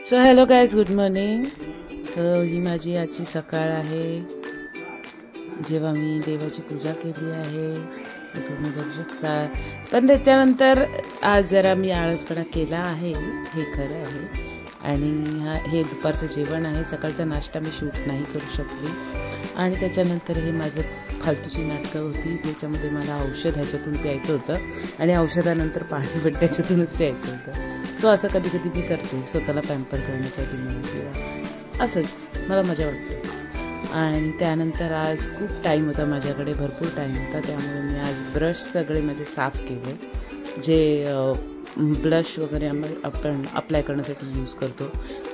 So hello guys, good morning. तर ही माझी आजची सकाळ आहे, जेव्हा मी देवाची पूजा केली आहे, तुम्ही बघू शकता. पण त्याच्यानंतर आज जरा मी आळसपणा केला आहे, हे खरं आहे. आणि हे दुपारचं जेवण आहे. सकाळचा नाश्ता मी शूट नाही करू शकली. आणि त्याच्यानंतर हे माझं फालतूची नाटकं होती, ज्याच्यामध्ये मला औषध ह्याच्यातून प्यायचं होतं आणि औषधानंतर पाणी पण त्याच्यातूनच प्यायचं होतं. सो असं कधी कधी मी करते स्वतःला पॅम्पर करण्यासाठी म्हणून, किंवा असंच मला मजा वाटते. आणि त्यानंतर आज खूप टाईम होता माझ्याकडे, भरपूर टाईम होता. त्यामुळे मी आज ब्रश सगळे माझे साफ केले, जे ब्लश वगैरे आपण अप्लाय करण्यासाठी यूज करतो.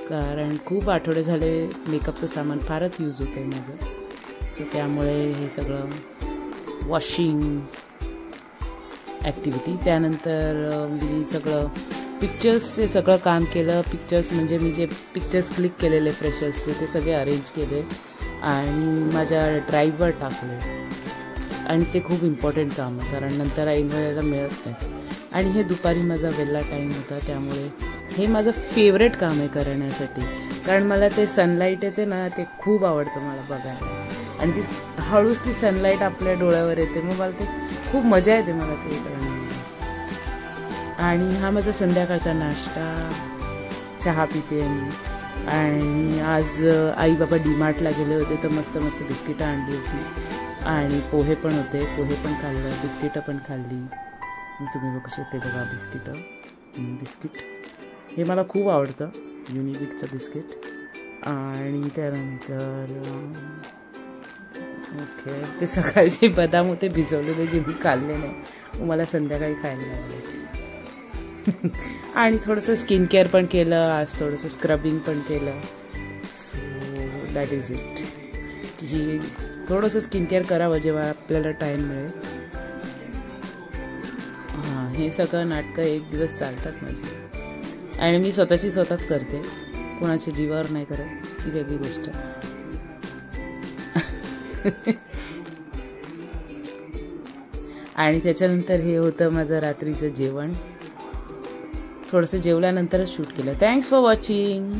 कारण खूप आठवडे झाले मेकअपचं सामान फारच यूज होतं आहे माझं. सो त्यामुळे हे सगळं वॉशिंग ॲक्टिव्हिटी. त्यानंतर मी सगळं पिक्चर्सचे सगळं काम केलं. पिक्चर्स म्हणजे मी जे पिक्चर्स क्लिक केलेले फ्रेशर्सचे ते सगळे अरेंज केले आणि माझ्या ड्राईव्हवर टाकले. आणि ते खूप इम्पॉर्टंट काम आहे, कारण नंतर ऐनवेळेला मिळत नाही. आणि हे दुपारी माझा वेल्ला टाईम होता, त्यामुळे हे माझं फेवरेट काम आहे करण्यासाठी. कारण मला ते सनलाईट येते ना, ते खूप आवडतं मला बघायला. आणि ती हळूच ती सनलाईट आपल्या डोळ्यावर येते, मग मला ते खूप मजा येते मला ते करण्यामध्ये. आणि हा माझा संध्याकाळचा नाश्ता, चहा पिते मी. आणि आज आई बाबा डीमार्टला गेले होते, तर मस्त मस्त बिस्किटं आणली होती आणि पोहे पण होते, पोहे पण खाल्लं, बिस्किटं पण खाल्ली. तुम्ही बघू शकते बघा बिस्किट हे मला खूप आवडतं, युनिबिकचं बिस्किट. आणि त्यानंतर ओके, ते सकाळचे बदाम होते भिजवलेले, जे मी खाल्ले नाही, मला संध्याकाळी खायला लागले. आणि थोडंसं स्किन केअर पण केलं आज, थोडंसं स्क्रबिंग पण केलं. सो दॅट इज इट, की थोडंसं स्किन केअर करावं जेव्हा आपल्याला टाईम मिळेल. हां, हे सगळं नाटकं एक दिवस चालतात माझी, आणि मी स्वतःच करते, कोणाच्या जीवावर नाही करत, ती वेगळी गोष्ट. आणि त्याच्यानंतर हे होतं माझं रात्रीचं जेवण. थोडंसं जेवल्यानंतरच शूट केलं. Thanks for watching.